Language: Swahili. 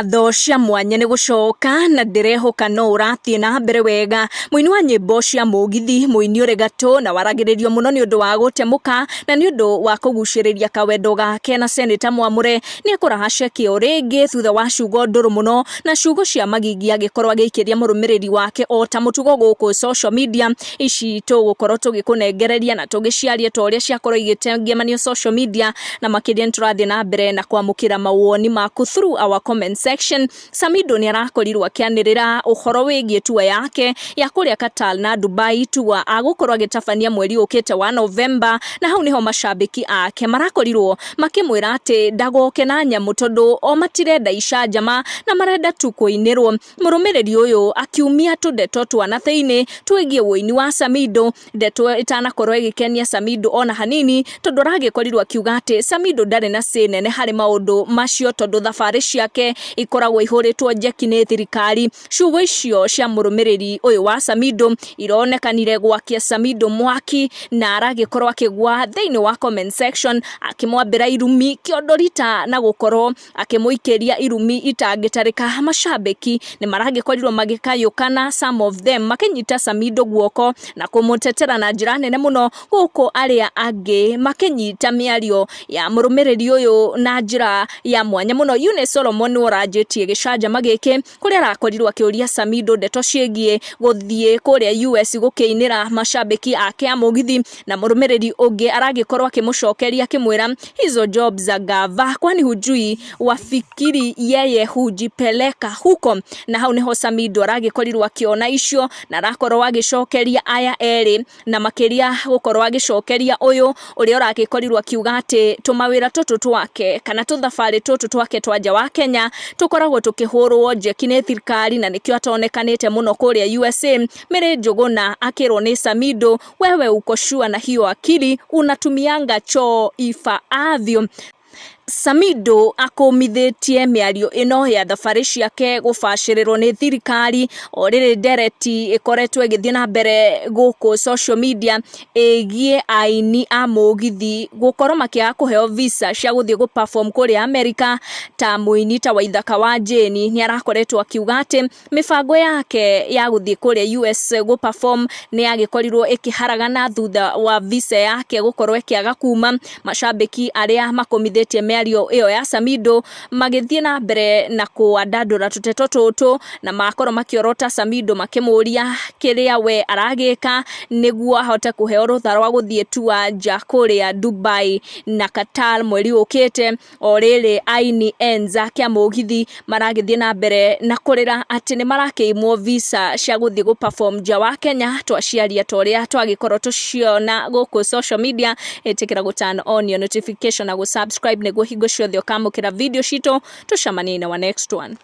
Ngatho cia mwanya ni gucoka na ndirehoka no urathie na mbere wega. Muini wa nyimbo cia mugithi muini uri gatũ na waragiririo muno ni undu wa gutemuka na ni undu wa kuguciriria kawendo gake na Senator Mwamure ni akurahacia kio ringi thutha wa ciugo nduru muno na ciugo cia magingi agikorwo agikiria murumiriri wake o ta mutugo guku social media. Ici tugukorwo tugikunengereria na tugiciaria ta uria ciakorwo igitengemanio social media na makiria nturathie na mbere na kwamukira mawoni maku through our comment section. Samidoh ni arakorirwo akianirira uhoro wigie tour yake ya kuria Qatar na Dubai, tour agukorwo agitabania mweri ukite wa November, na hau niho mashabiki ake marakorirwo makimwira ati ndagoke na nyamu tondu o matirenda icanjama na marenda tu kuinirwo. Murumiriri uyu akiumia tundeto twana thiini twigie woini wa Samidoh, ndeto itanakorwo igikenia Samidoh ona hanini tondu ragikorirwo akiuga ati Samidoh ndari na sinene hari maundu macio tondu thabari ciake ikoragwo ihuritwo njeki ni thirikari. Ciugo icio cia murumiriri uyu wa Samidoh ironekanire gwakia Samidoh mwaki na aragikorwo akigwa thiini wa comment section akimwambira irumi kiondorita na gukorwo akimuikiria irumi itangitarika. Mashabiki ni maragikorirwo magikayukana, some of them makinyita Samidoh guoko na kumutetera na njira nene muno, guko aria angi makinyita miario ya murumiriri uyu na njira ya mwanya muno. Solomon warajetie gicanjama giki kuria arakorirwo akiuria Samidoh ndeto ciegie guthie kuria US gukiinira mashabiki ake amugithi, na murumiriri ungi aragikorwo akimucokeria akimwira hizo jobs za gava kwani hujui wafikiri yeye hujipeleka huko. Na hau niho Samidoh aragikorirwo akiona icio na arakorwo agicokeria aya eri na makiria gukorwo agicokeria uyu uria aragikorirwo akiuga ati tumawira tutu twake kana tuthabari tutu twake twanja wa Kenya tukoragwo tukihurwo njeki ni thirikari, na nikio atonekanite muno kuria USA. Mere Njuguna akirwo ni Samidoh, wewe uko sure na hiyo akili unatumianga choo ifaavyo. Samidoh akomithitie miario ino ya thabari ciake gubacirirwo ni thirikari o riri ndereti ikoretwo igithie na mbere guku social media egie aini a mugithi gukorwo makiaga kuheo visa cia guthie gu perform kuria America. Ta muini ta Waithaka wa Jeni ni arakoretwo akiuga ati mibango yake ya guthie kuria US gu perform ni agikorirwo ikiharagana thutha wa visa yake gukorwo ikiaga kuma. Mashabiki aria makomithitie miario iyo ya Samidoh magithie na mbere na kuandandura tuteto tutu na makorwo makiorota Samidoh makimuria kiria we aragika niguo ahote kuheo rutha rwa guthie tour nja kuria Dubai na Qatar mweri ukite. O riri aini enza kia mugithi maragithie na mbere na kurira ati ni marakiimwo visa cia guthie gu perform nja wa Kenya. Twaciaria toria twagikorwo tuciona guku social media, etikira gu turn on your notification na gu subscribe niguo hingo ciothe ukamukira video cito tucamanie na wa next one.